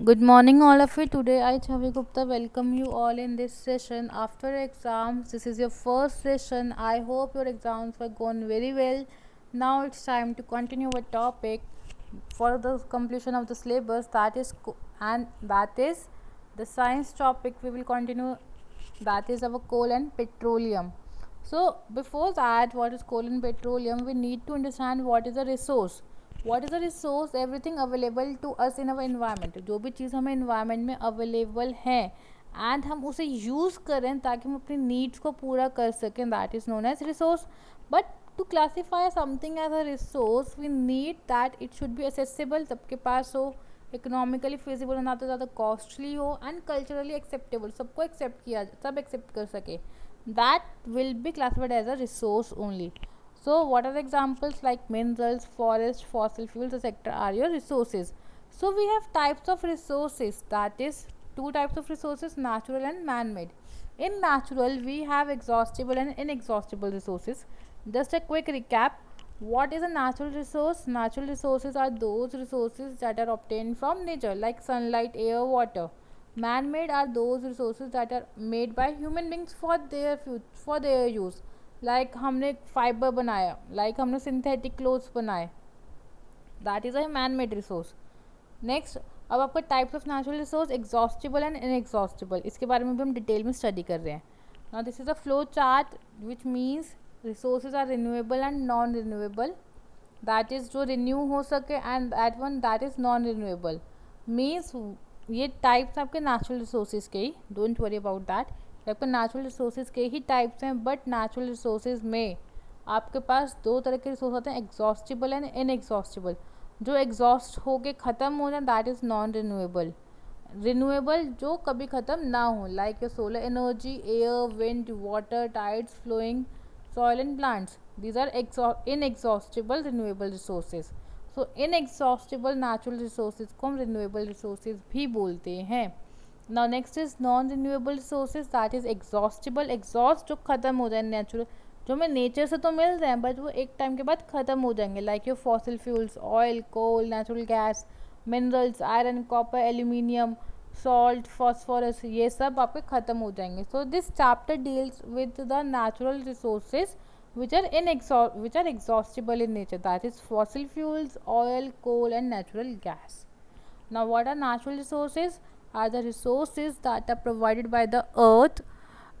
Good morning, all of you. Today, I, Chavi Gupta, welcome you all in this session. After exams, this is your first session. I hope your exams were going very well. Now it's time to continue our topic for the completion of the syllabus. That is the science topic. We will continue. That is our coal and petroleum. So before that, what is coal and petroleum? We need to understand what is a resource. What is a resource everything available to us in our environment. जो भी चीज़ हमें environment में available है and हम उसे use करें ताकि हम अपनी नीड्स को पूरा कर सकें, that is known as resource. But to classify something as a resource we need that it should be accessible, सबके पास हो, इकोनॉमिकली फिजिबल हो, ना तो ज़्यादा कॉस्टली हो, एंड कल्चरली एक्सेप्टेबल, सबको एक्सेप्ट किया, सब एक्सेप्ट कर सके. That will be classified as a resource only. So what are the examples like minerals, forest, fossil fuels, etc. are your resources. So we have types of resources, that is two types of resources, natural and man-made. In natural we have exhaustible and inexhaustible resources. Just a quick recap, what is a natural resource? Natural resources are those resources that are obtained from nature like sunlight, air, water. Man-made are those resources that are made by human beings for their use. Like हमने fibre बनाया, like हमने synthetic clothes बनाए, that is a man made resource. Next, अब आपका types of natural resource exhaustible and inexhaustible, इसके बारे में भी हम डिटेल में स्टडी कर रहे हैं. Now this is a flow chart which means resources are renewable and non renewable. That is जो रिन्यू हो सके and that one that is non renewable. Means ये टाइप्स आपके नेचुरल रिसोर्सेज के ही, डोंट वरी अबाउट दैट. आपके natural resources के ही टाइप्स हैं, बट नेचुरल रिसोर्सेज में आपके पास दो तरह के रिसोर्स होते हैं, एग्जॉस्टिबल एंड इनएग्जॉस्टिबल. जो एग्जॉस्ट होके ख़त्म हो जाए that is non renewable. Renewable जो कभी ख़त्म ना हो, like your solar energy, air, wind, water, tides flowing, soil and plants, these are inexhaustible renewable resources. So inexhaustible natural resources को हम रिन्यूएबल रिसोर्सेज भी बोलते हैं. Now next is non renewable resources, that is exhaustible. Exhaust जो खत्म हो जाए, natural जो हमें नेचर से तो मिल रहे हैं बट वो एक टाइम के बाद ख़त्म हो जाएंगे, like your fossil fuels, oil, coal, natural gas, minerals, iron, copper, aluminium, salt, phosphorus, ये सब आपके ख़त्म हो जाएंगे. So this chapter deals with the natural resources which are exhaustible in nature, that is fossil fuels, oil, coal and natural gas. Now what are natural resources? Are the resources that are provided by the earth,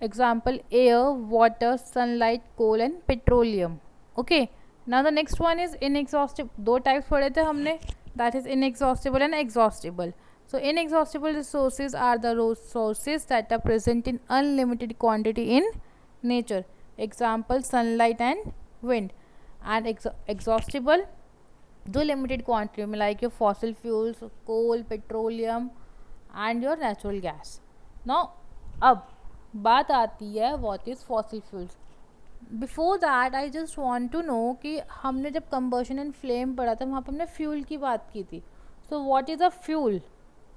example air, water, sunlight, coal and petroleum. Okay, now the next one is inexhaustible. दो types पढ़े थे हमने, that is inexhaustible and exhaustible. So inexhaustible resources are the resources that are present in unlimited quantity in nature, example sunlight and wind. And exhaustible जो limited quantity में, like your fossil fuels, coal, petroleum and your natural gas. Now अब बात आती है what is fossil fuels. Before that I just want to know कि हमने जब combustion and flame पढ़ा था वहाँ पर हमने फ्यूल की बात की थी. So what is a fuel?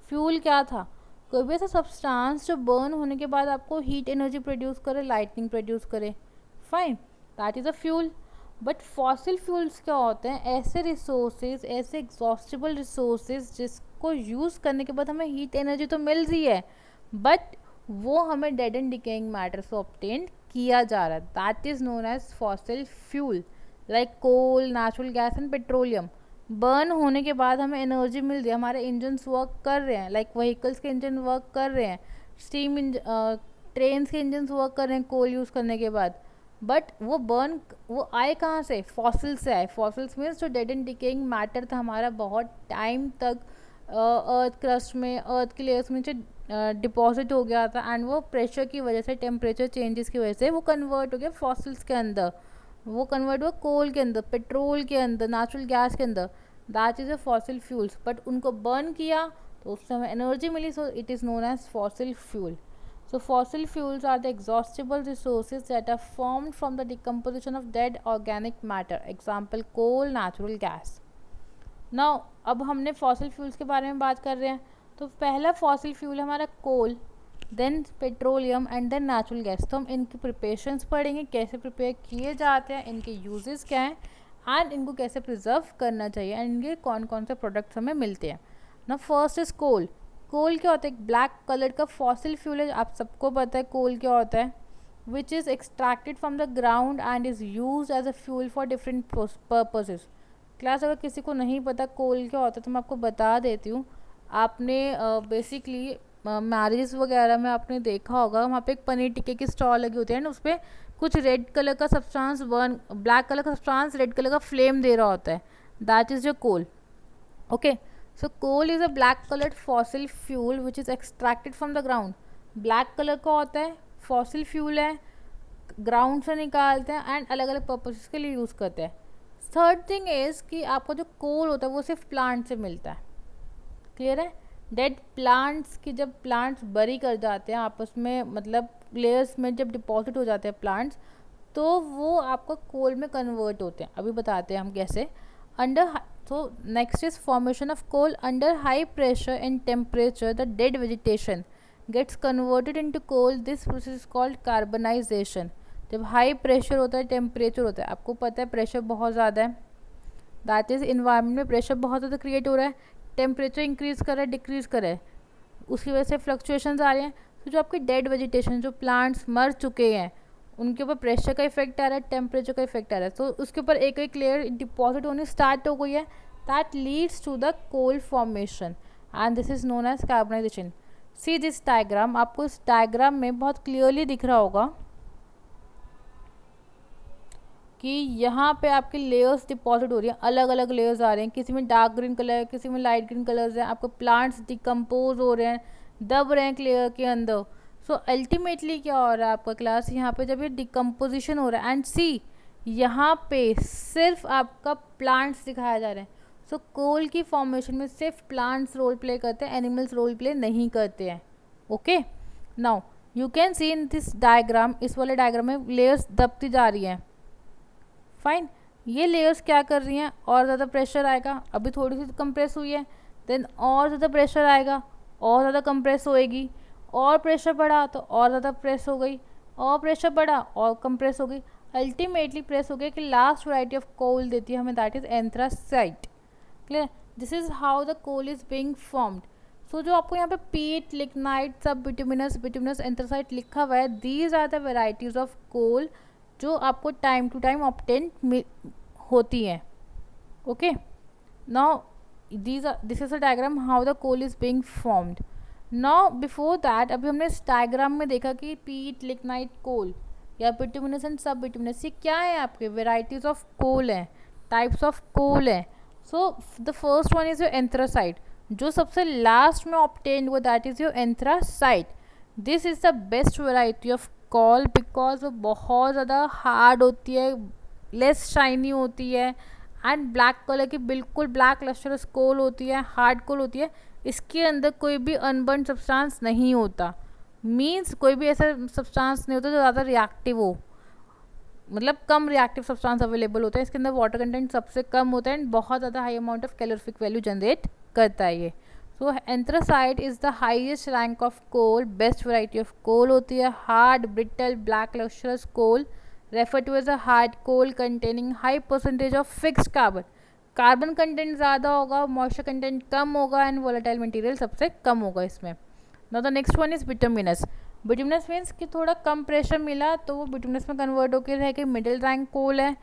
Fuel क्या था? कोई भी ऐसा सब्सटेंस जो बर्न होने के बाद आपको हीट एनर्जी प्रोड्यूस करे, लाइटनिंग प्रोड्यूस करे, fine, that is a fuel. But fossil fuels क्या होते हैं? ऐसे रिसोर्सेज, ऐसे एग्जॉस्टिबल रिसोर्सेज जिसको यूज़ करने के बाद हमें हीट एनर्जी तो मिल रही है बट वो हमें डेड एंड डिकेइंग मैटर से ऑब्टेन किया जा रहा है, that is known as fossil fuel. Like coal, natural gas and petroleum, burn होने के बाद हमें एनर्जी मिल रही है, हमारे इंजन्स वर्क कर रहे हैं, लाइक व्हीकल्स के इंजन वर्क कर रहे हैं, स्टीम ट्रेन्स के इंजन्स वर्क कर रहे हैं कोल यूज़ करने के बाद. बट वो बर्न वो आए कहाँ से? फॉसिल से आए. फॉसिल्स मीन्स जो डेड एंड डिकेइंग मैटर था हमारा बहुत टाइम तक अर्थ क्रस्ट में, अर्थ के लेयर्स में डिपॉजिट हो गया था एंड वो प्रेशर की वजह से, टेम्परेचर चेंजेस की वजह से वो कन्वर्ट हो गया फॉसिल्स के अंदर, वो कन्वर्ट हुआ कोल के अंदर, पेट्रोल के अंदर, नेचुरल गैस के अंदर, that is a fossil fuels. But उनको बर्न किया तो उससे हमें एनर्जी मिली, so it is known as fossil fuel. So fossil fuels are the exhaustible resources that are formed from the decomposition of dead organic matter. Example coal, natural gas. Now अब हमने fossil fuels के बारे में बात कर रहे हैं. तो पहला fossil fuel है हमारा coal, then petroleum and then natural gas. तो हम इनकी प्रिपरेशंस पढ़ेंगे, कैसे प्रिपेयर किए जाते हैं, इनके यूजेस क्या हैं एंड इनको कैसे प्रिजर्व करना चाहिए एंड इनके कौन कौन से प्रोडक्ट्स हमें मिलते हैं. Now first is coal. कोल क्या होता है? एक ब्लैक कलर का फॉसिल फ्यूल है, आप सबको पता है कोल क्या होता है, which is extracted from the ground and is use as a fuel for different purposes. Class अगर किसी को नहीं पता कोल क्या होता है तो मैं आपको बता देती हूँ। आपने बेसिकली मैरिज वगैरह में आपने देखा होगा, वहाँ पे एक पनीर टिक्के की स्टॉल लगी होती है ना, उस पर कुछ रेड कलर का सब्सटेंस बर्न, ब्लैक कलर का सब्सटेंस रेड कलर का फ्लेम दे रहा होता है, that is your coal. Okay, so coal is a black coloured fossil fuel which is extracted from the ground. Black colour का होता है, फॉसिल फ्यूल है, ग्राउंड से निकालते हैं एंड अलग अलग पर्पसेस के लिए यूज़ करते हैं। थर्ड थिंग इज़ कि आपका जो कोल होता है वो सिर्फ प्लांट से मिलता है। क्लियर है? डेड प्लांट्स की जब प्लांट्स बरी कर जाते हैं आपस में, मतलब लेयर्स में जब डिपॉजिट हो जाते हैं प्लांट्स, तो वो आपका कोल में कन्वर्ट होते हैं। अभी बताते हैं हम कैसे। अंडर तो next is formation of coal under high pressure and temperature the dead vegetation gets converted into coal. This process is called carbonisation. जब हाई प्रेशर होता है, टेम्परेचर होता है, आपको पता है प्रेशर बहुत ज़्यादा है, दैट इज़ इन्वायरमेंट में प्रेशर बहुत ज़्यादा क्रिएट हो रहा है, टेम्परेचर इंक्रीज़ कर रहा है, डिक्रीज़ कर रहा है, उसकी वजह से फ्लक्चुएशंस आ रहे हैं। तो जो आपकी डेड वेजिटेशन, जो प्लांट्स मर चुके हैं, उनके ऊपर प्रेशर का इफेक्ट आ रहा है, टेम्परेचर का इफेक्ट आ रहा है, तो उसके ऊपर एक एक लेयर डिपॉजिट होनी स्टार्ट हो गई है, that leads to the coal formation and this is known as carbonisation. See this diagram, आपको इस डायग्राम में बहुत क्लियरली दिख रहा होगा कि यहाँ पे आपके लेयर्स डिपॉजिट हो रही हैं, अलग अलग लेयर्स आ रहे हैं, किसी में डार्क ग्रीन कलर है, किसी में लाइट ग्रीन कलर्स हैं, आपको प्लांट्स डिकम्पोज हो रहे हैं, दब रहे हैं लेयर के अंदर। सो अल्टीमेटली क्या हो रहा है आपका क्लास, यहाँ पे जब ये डिकम्पोजिशन हो रहा है एंड सी यहाँ पे सिर्फ आपका प्लांट्स दिखाया जा रहा है। सो कोल की फॉर्मेशन में सिर्फ प्लांट्स रोल प्ले करते हैं, एनिमल्स रोल प्ले नहीं करते हैं। Okay, now you can see in this diagram, इस वाले डायग्राम में लेयर्स दबती जा रही हैं। फाइन, ये लेयर्स क्या कर रही हैं, और ज़्यादा प्रेशर आएगा, अभी थोड़ी सी कंप्रेस हुई है, देन और ज़्यादा प्रेशर आएगा, और ज़्यादा कंप्रेस होएगी, और प्रेशर बढ़ा तो और ज़्यादा प्रेस हो गई, और प्रेशर बढ़ा और कंप्रेस हो गई, अल्टीमेटली प्रेस हो गई कि लास्ट वैरायटी ऑफ कोल देती है हमें, that is anthracite. Clear? This is how the coal is being formed. So जो आपको यहाँ पे पीट, लिग्नाइट, सब बिटुमिनस, बिटुमिनस, एंथ्रासाइट लिखा हुआ है, these are the varieties of coal जो आपको टाइम टू टाइम ऑब्टेन होती हैं। Okay, now this is a diagram how the coal is being formed. Now before that, अभी हमने इस डायग्राम में देखा कि पीट, लिग्नाइट, कोल या बिटुमिनस एंड सब बिटुमिनस, ये क्या है आपके वेराइटीज ऑफ कोल हैं, टाइप्स ऑफ कोल हैं। So the first one is your anthracite, जो सबसे लास्ट में ऑब्टेन हुआ, that is your anthracite. This is the best variety of coal because वो बहुत ज़्यादा हार्ड होती है, लेस शाइनी होती है, एंड ब्लैक कलर की बिल्कुल ब्लैक लस्टरस कोल होती है, हार्ड कोल होती है। इसके अंदर कोई भी अनबर्न सब्सटेंस नहीं होता, मीन्स कोई भी ऐसा सब्सटेंस नहीं होता जो ज़्यादा रिएक्टिव हो, मतलब कम रिएक्टिव सब्सटेंस अवेलेबल होता है इसके अंदर, वाटर कंटेंट सबसे कम होता है एंड बहुत ज़्यादा high amount of calorific value generate करता है ये। So anthracite is the highest rank of coal, best variety of coal होती है, hard brittle black lustrous coal, refer to as a hard coal containing high percentage of fixed carbon. Carbon content ज़्यादा होगा, moisture content कम होगा, and volatile material सबसे कम होगा इसमें। Now the next one is bituminous. Bituminous means कि थोड़ा कम pressure मिला तो वो बिटुमिनस में कन्वर्ट होकर है कि मिडिल रैंक कोल है,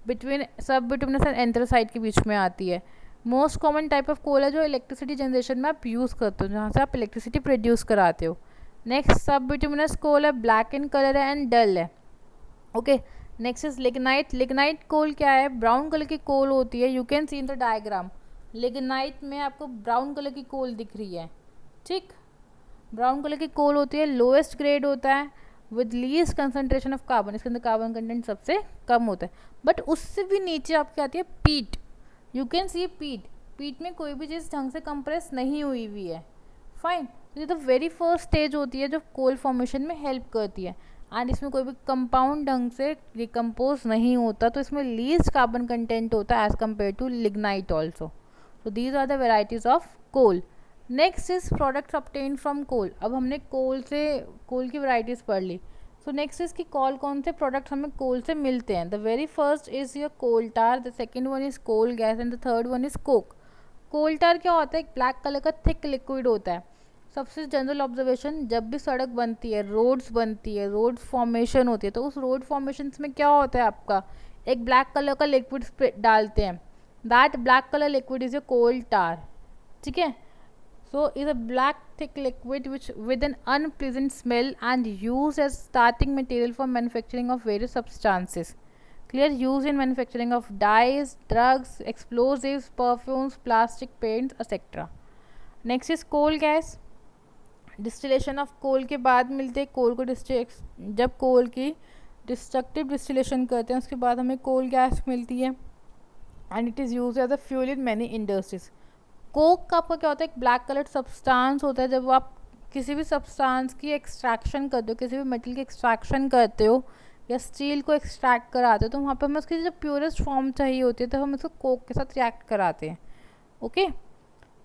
बिटवीन सब बिटुमिनस एंड एंथ्रासाइट के बीच में आती है। Most common type of coal है जो इलेक्ट्रिसिटी जनरेशन में आप यूज़ करते हो, जहाँ से आप इलेक्ट्रिसिटी प्रोड्यूस कराते हो। नेक्स्ट सब बिटुमिनस कोल है, ब्लैक इन कलर है एंड डल है। Okay, next is lignite. Lignite coal क्या है, ब्राउन कलर की कोल होती है, you can see in the diagram. Lignite में आपको ब्राउन कलर की कोल दिख रही है, ठीक, ब्राउन कलर की कोल होती है, लोएस्ट ग्रेड होता है with least concentration of carbon, इसके अंदर कार्बन कंटेंट सबसे कम होता है। बट उससे भी नीचे आपकी आती है पीट, यू कैन सी पीट। पीट में कोई भी चीज़ ढंग से कंप्रेस नहीं हुई हुई है। फाइन, ये तो वेरी फर्स्ट स्टेज होती है जो कोल फॉर्मेशन में हेल्प करती है, एंड इसमें कोई भी कंपाउंड ढंग से डिकम्पोज नहीं होता, तो इसमें लीस्ट कार्बन कंटेंट होता है as compare to lignite also. So these are the varieties of coal. Next is products obtain from coal. अब हमने कोल की वैरायटीज़ पढ़ ली। सो नेक्स्ट इज कि कौन से प्रोडक्ट्स हमें कोल से मिलते हैं। The very first is your coal tar, the second one is coal gas and the third one is coke. Coal tar क्या होता है, एक ब्लैक कलर का थिक लिक्विड होता है, सबसे जनरल ऑब्जर्वेशन, जब भी सड़क बनती है, रोड्स बनती है, रोड फॉर्मेशन होती है, तो उस रोड फॉर्मेशन में क्या होता है आपका, एक ब्लैक कलर का लिक्विड डालते हैं, that black colour liquid is a coal tar, ठीक है. So is a black thick liquid which with an unpleasant smell and used as starting material for manufacturing of various substances. Clear, used in manufacturing of dyes, drugs, explosives, perfumes, plastic paints, etc. Next is coal gas. Distillation of coal के बाद मिलते हैं कोल को जब कोल की destructive distillation करते हैं उसके बाद हमें कोल गैस मिलती है and it is use as a fuel in many industries. Coke का आपका क्या होता है, एक ब्लैक कलर सब्सटेंस होता है. जब आप किसी भी सब्सटेंस की एक्सट्रैक्शन करते हो, किसी भी मेटल की एक्सट्रैक्शन करते हो या स्टील को एक्सट्रैक्ट कराते हो, तो वहाँ पर हमें उसकी जो प्योरेस्ट फॉर्म चाहिए होती है तो हम इसको कोक के साथ रिएक्ट कराते हैं. Okay,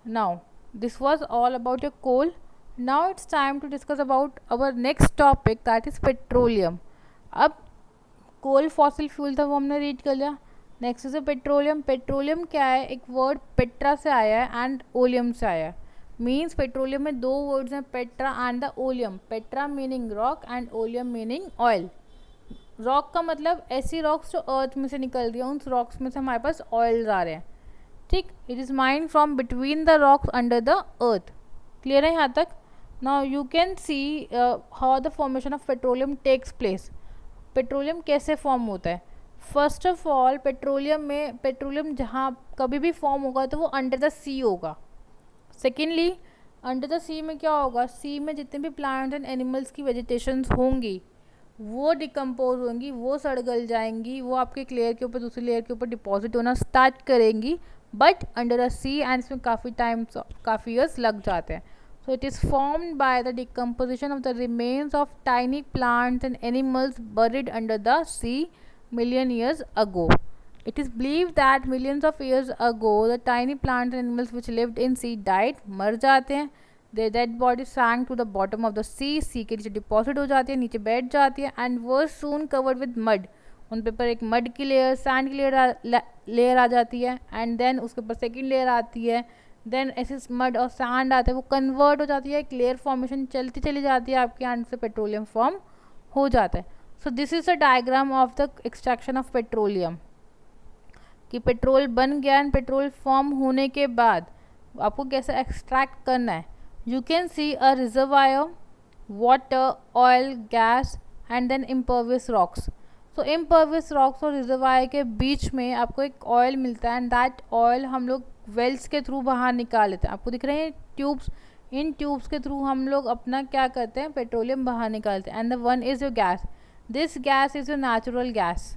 now this was all about your coal. Now it's time to discuss about our next topic, that is petroleum. अब कोल फॉसिल फ्यूल था वो हमने रीड कर लिया. Next is petroleum. पेट्रोलियम क्या है, एक वर्ड पेट्रा से आया है एंड ओलियम से आया है. मीन्स पेट्रोलियम में दो वर्ड्स हैं, Petra and the oleum. Petra meaning rock and oleum meaning oil. Rock का मतलब ऐसी रॉक्स जो अर्थ में से निकल रही है, उन रॉक्स में से हमारे पास ऑयल्स आ रहे हैं. ठीक, it is mined from between the rocks under the earth. Clear है यहाँ तक? Now you can see how the formation of petroleum takes place. Petroleum कैसे फॉर्म होता है. फर्स्ट ऑफ ऑल पेट्रोलियम जहाँ कभी भी फॉर्म होगा तो वो अंडर द सी होगा. सेकेंडली, अंडर द सी में क्या होगा, सी में जितने भी प्लांट्स एंड एनिमल्स की वेजिटेशंस होंगी वो डिकम्पोज होंगी, वो सड़ गल जाएंगी, वो आपके एक लेयर के ऊपर दूसरी लेयर के ऊपर डिपॉजिट होना स्टार्ट करेंगी, but under the sea and इसमें काफ़ी ईयर्स लग जाते हैं. So it is formed by the decomposition of the remains of tiny plants and animals buried under the sea million years ago. It is believed that millions of years ago the tiny plants and animals which lived in sea died, मर जाते हैं. Their dead bodies sank to the bottom of the sea. sea के नीचे deposit हो जाती है, नीचे बैठ जाती है and were soon covered with mud. उन पे पर एक मड की लेयर, सैंड की लेयर आ जाती है एंड देन उसके ऊपर सेकेंड लेयर आती है. देन ऐसे मड और सैंड आता है, वो कन्वर्ट हो जाती है, एक लेयर फॉर्मेशन चलती चली जाती है आपके एंड से पेट्रोलियम फॉर्म हो जाता है. So this is a diagram of the extraction of petroleum, कि पेट्रोल बन गया एंड पेट्रोल फॉर्म होने के बाद आपको कैसे एक्सट्रैक्ट करना है. You can see a reservoir, water, oil, gas and then impervious rocks. So impervious rocks और रिजर्वायर के बीच में आपको एक ऑयल मिलता है एंड दैट ऑयल हम लोग वेल्स के थ्रू बाहर निकाल लेते हैं. आपको दिख रहे हैं ट्यूब्स, इन ट्यूब्स के थ्रू हम लोग अपना क्या करते हैं, पेट्रोलियम बाहर निकालते हैं. And the one is your gas. This gas is your natural gas.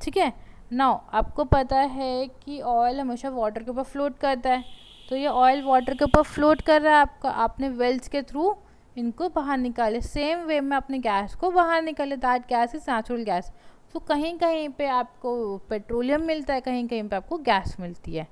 ठीक है. नाउ आपको पता है कि ऑयल हमेशा वाटर के ऊपर फ्लोट करता है, तो ये ऑयल वाटर के ऊपर फ्लोट कर रहा है आपका, आपने वेल्स के थ्रू इनको बाहर निकाले. सेम वे में अपने गैस को बाहर निकाले, that gas is natural gas. तो कहीं कहीं पे आपको पेट्रोलियम मिलता है, कहीं कहीं पे आपको गैस मिलती है.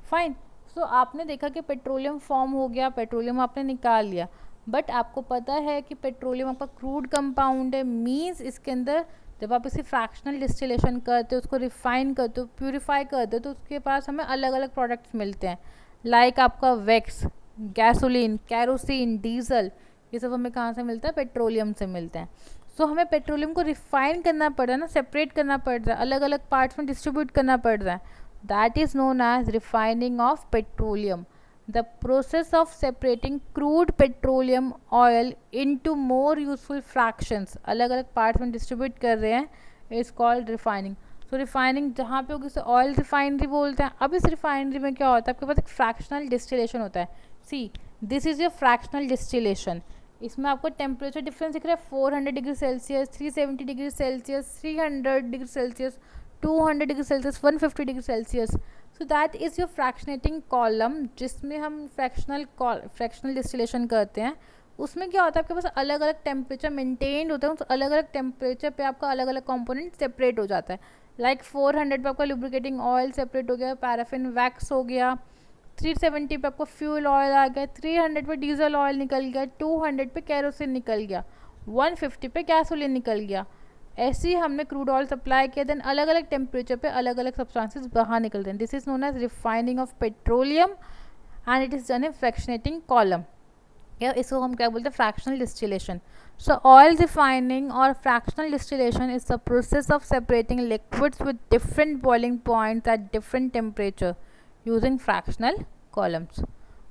फाइन. सो आपने देखा कि पेट्रोलियम फॉर्म हो गया, पेट्रोलियम आपने निकाल लिया, बट आपको पता है कि पेट्रोलियम आपका क्रूड कंपाउंड है. मीन्स इसके अंदर जब आप इसे फ्रैक्शनल डिस्टिलेशन करते हो, उसको रिफाइन करते हो, प्यूरिफाई करते हो, तो उसके पास हमें अलग अलग प्रोडक्ट्स मिलते हैं. लाइक आपका वैक्स, गैसोलीन, कैरोसिन, डीजल, ये सब हमें कहाँ से मिलता है, पेट्रोलियम से मिलते हैं. सो हमें पेट्रोलियम को रिफाइन करना पड़ रहा है ना, सेपरेट करना पड़ रहा है, अलग अलग पार्ट्स में डिस्ट्रीब्यूट करना पड़ रहा है. That is known as refining of petroleum. The process of separating crude petroleum oil into more useful fractions, अलग अलग पार्ट्स में डिस्ट्रीब्यूट कर रहे हैं, is called refining. So refining जहाँ पे होगी उसे ऑयल रिफाइनरी बोलते हैं. अब इस रिफाइनरी में क्या होता है, आपके पास एक फ्रैक्शनल डिस्टिलेशन होता है. See, this is your fractional distillation. इसमें आपको टेम्परेचर डिफरेंस दिख रहा है, 400 degree Celsius, 370 degree Celsius, 300 degree Celsius, 200 degree Celsius, 150 degree Celsius. So that is your fractionating column, जिसमें हम फ्रैक्शनल डिस्टिलेशन करते हैं. उसमें क्या होता है, आपके पास अलग अलग टेम्परेचर मेंटेन्ड होता है, उस अलग अलग टेम्परेचर पे आपका अलग अलग कंपोनेंट सेपरेट हो जाता है. लाइक 400 पे आपका लुब्रिकेटिंग ऑयल सेपरेट हो गया, पैराफिन वैक्स हो गया, 370 पे आपको फ्यूल ऑयल आ गया, 300 पे डीजल ऑयल निकल गया, 200 पे कैरोसिन निकल गया, 150 पे गैसोलीन निकल गया. ऐसे ही हमने क्रूड ऑयल सप्लाई किया, देन अलग अलग टेम्परेचर पे अलग अलग सब्सटेंसेस बाहर निकलते हैं. This is known as refining of petroleum and it is done in fractionating column. या इसको हम क्या बोलते हैं, fractional distillation. So oil refining और fractional distillation is the process of separating liquids with different boiling points at different temperature using fractional columns.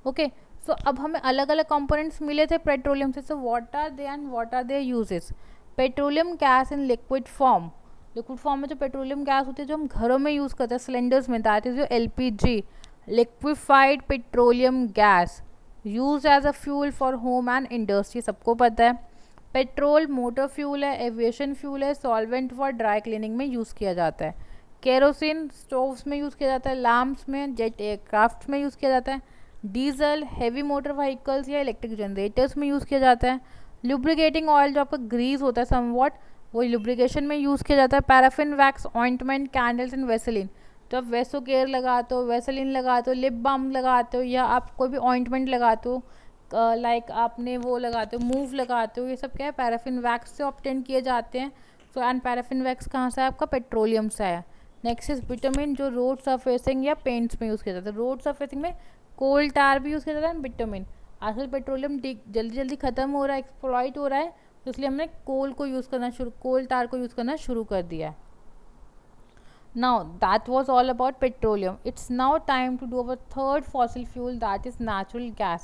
Okay, so अब हमें अलग अलग कंपोनेंट्स मिले थे पेट्रोलियम से. So what are they and what are their uses. Petroleum gas in liquid form. Liquid form में जो petroleum gas होती है जो हम घरों में यूज़ करते हैं सिलेंडर्स में, that is your LPG, liquefied petroleum gas, use as a fuel for home and industry, सबको पता है. पेट्रोल मोटर फ्यूल है, एविएशन फ्यूल है, सॉल्वेंट फॉर ड्राई क्लीनिंग में यूज़ किया जाता है. केरोसिन स्टोव्स में यूज़ किया जाता है, लैम्प्स में, जेट एयरक्राफ्ट में यूज़ किया जाता है. डीजल हैवी मोटर व्हीकल्स या इलेक्ट्रिक जनरेटर्स में यूज़ किया जाता है. लुब्रिकेटिंग ऑयल जो आपका ग्रीस होता है समवॉट, वो लुब्रिकेशन में यूज़ किया जाता है. Paraffin wax, ointment, candles and Vaseline. तो आप वेसो केयर लगाते हो, वेसलिन लगाते हो, लिप बाम लगाते हो, या आप कोई भी ऑइंटमेंट लगाते हो, लाइक आपने वो लगाते हो, मूव लगाते हो, ये सब क्या है, पैराफिन वैक्स से ऑब्टेन किए जाते हैं. सो एंड पैराफिन वैक्स कहाँ से है, आपका पेट्रोलियम से है. नेक्स्ट इज बिटामिन, जो रोड सरफेसिंग या पेंट्स में यूज़ किया जाता है. रोड सरफेसिंग में कोल टार भी यूज़ किया जाता है. बिटामिन, आजकल पेट्रोलियम जल्दी जल्दी ख़त्म हो रहा है, एक्सप्लॉइट हो रहा है, तो इसलिए हमने कोल टार को यूज़ करना शुरू कर दिया है. Now that was all about petroleum. It's now time to do our third fossil fuel, that is natural gas.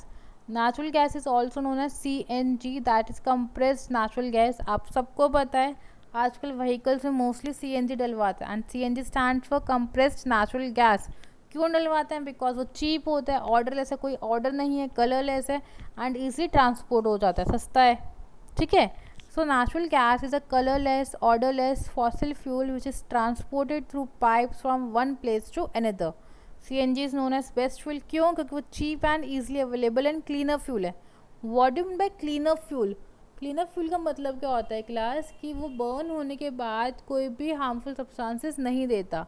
Natural gas is also known as CNG, that is compressed natural gas. आप सबको पता है आजकल vehicles में mostly CNG डलवाते हैं, and CNG stand for compressed natural gas. क्यों डलवाते हैं? बिकॉज वो चीप होता है, ऑर्डरलेस है, कोई ऑर्डर नहीं है, कलरलेस है, एंड ईजी ट्रांसपोर्ट हो जाता है, सस्ता है. ठीक है. So natural gas is a colorless, odorless fossil fuel which is transported through pipes from one place to another. CNG is known as best fuel. क्यों? क्योंकि वो cheap and easily available and cleaner fuel है. What do you mean by cleaner fuel? Cleaner fuel का मतलब क्या होता है class, कि वो बर्न होने के बाद कोई भी हार्मफुल सब्सटेंसेस नहीं देता.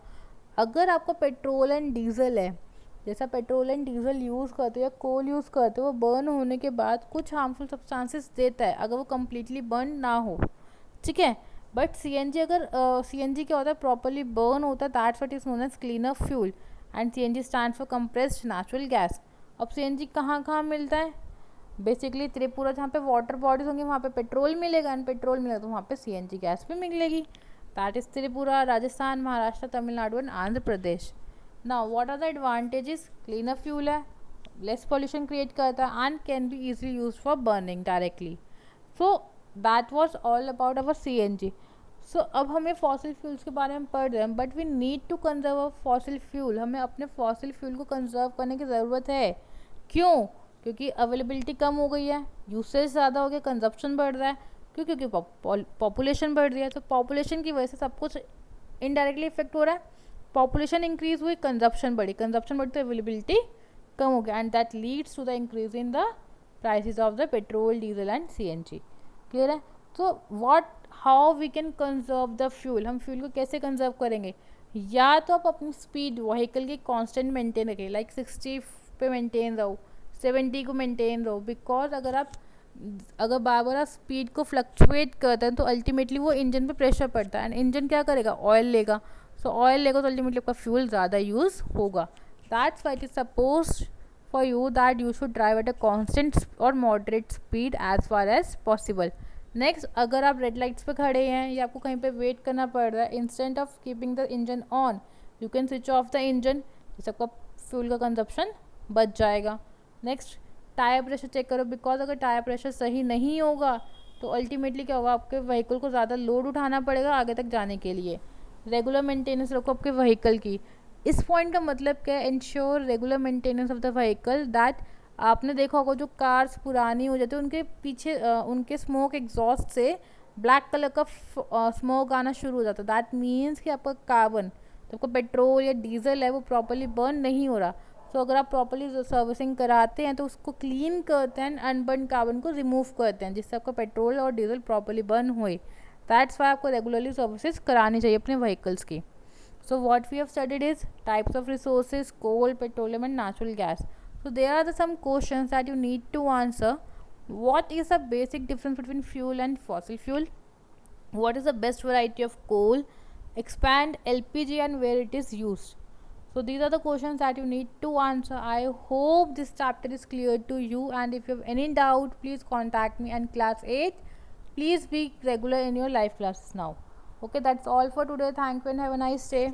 अगर आपका पेट्रोल एंड डीजल है, जैसा पेट्रोल एंड डीजल यूज़ करते हो या कोल यूज़ करते हो, वो बर्न होने के बाद कुछ हार्मफुल सब्सटेंसेस देता है अगर वो कम्प्लीटली बर्न ना हो. ठीक है. बट CNG, अगर CNG क्या होता है, प्रॉपरली बर्न होता है, that's what is known as cleaner fuel, and CNG stand for compressed natural gas. अब CNG कहाँ कहाँ मिलता है? बेसिकली त्रिपुरा, जहाँ पे वाटर बॉडीज होंगी वहाँ पे पेट्रोल मिलेगा, एंड पेट्रोल मिलेगा तो वहाँ पे CNG गैस भी मिलेगी. That is Tripura, Rajasthan, Maharashtra, Tamil Nadu and Andhra Pradesh. Now what are the advantages? Cleaner fuel है, लेस पॉल्यूशन क्रिएट करता है, and can be easily use for burning directly. So that was all about our CNG. So अब हमें fossil fuels के बारे में पढ़ रहे हैं, but we need to conserve fossil fuel. हमें अपने फॉसिल फ्यूल को कंजर्व करने की ज़रूरत है. क्यों? क्योंकि अवेलेबिलिटी कम हो गई है, यूसेज ज़्यादा हो गया, कंजप्शन बढ़ रहा है. क्यों? क्योंकि पॉपुलेशन बढ़ रही है. तो पॉपुलेशन की वजह से सब कुछ इनडायरेक्टली इफेक्ट हो रहा है. पॉपुलेशन इंक्रीज हुई, कंजप्शन बढ़ी तो अवेलेबिलिटी कम हो गया, and that leads to the increase in the prices of the petrol, diesel and CNG. Clear है? तो how we can conserve the fuel. हम फ्यूल को कैसे कंजर्व करेंगे? या तो आप अपनी स्पीड व्हीकल की कांस्टेंट मेंटेन रखें, लाइक 60 पे मेंटेन रहो, 70 को मेंटेन रहो. बिकॉज अगर बार बार आप स्पीड को फ्लक्चुएट करते हैं तो अल्टीमेटली वो इंजन पे प्रेशर पड़ता है, एंड इंजन क्या करेगा? ऑयल लेगा. सो ऑयल लेगा तो अल्टीमेटली आपका फ्यूल ज़्यादा यूज़ होगा. That's why it is suppose for you that you should drive at a constant और moderate speed as far as possible. Next, अगर आप रेड लाइट्स पे खड़े हैं या आपको कहीं पे वेट करना पड़ रहा है, instant of keeping the engine on, you can switch off the engine. जिससे आपका फ्यूल का कंजप्शन बच जाएगा. नेक्स्ट, टायर प्रेशर चेक करो, बिकॉज अगर टायर प्रेशर सही नहीं होगा तो अल्टीमेटली क्या होगा, आपके व्हीकल को ज़्यादा लोड उठाना पड़ेगा आगे तक जाने के लिए. रेगुलर मेंटेनेंस रखो आपके व्हीकल की. इस पॉइंट का मतलब क्या है? Ensure regular maintenance of the vehicle. That आपने देखा होगा जो कार्स पुरानी हो जाती है उनके पीछे उनके स्मोक एग्जॉस्ट से ब्लैक कलर का स्मोक आना शुरू हो जाता है. दैट मीन्स कि आपका कार्बन, तो आपका पेट्रोल या डीजल है वो प्रॉपरली बर्न नहीं हो रहा. सो अगर आप प्रॉपरली सर्विसिंग कराते हैं तो उसको क्लीन करते हैं, अनबर्न कार्बन को रिमूव करते हैं, जिससे आपका पेट्रोल और डीजल प्रॉपरली बर्न होए. दैट्स वाई आपको रेगुलरली सर्विसेज करानी चाहिए अपने व्हीकल्स की. So what we have studied is types of resources, coal, petroleum and natural gas. So there are some questions that you need to answer. What is the basic difference between fuel and fossil fuel? What is the best variety of coal? Expand LPG and where it is used. So these are the questions that you need to answer. I hope this chapter is clear to you, and if you have any doubt, please contact me. And class 8, please be regular in your live classes now. Okay, that's all for today. Thank you and have a nice day.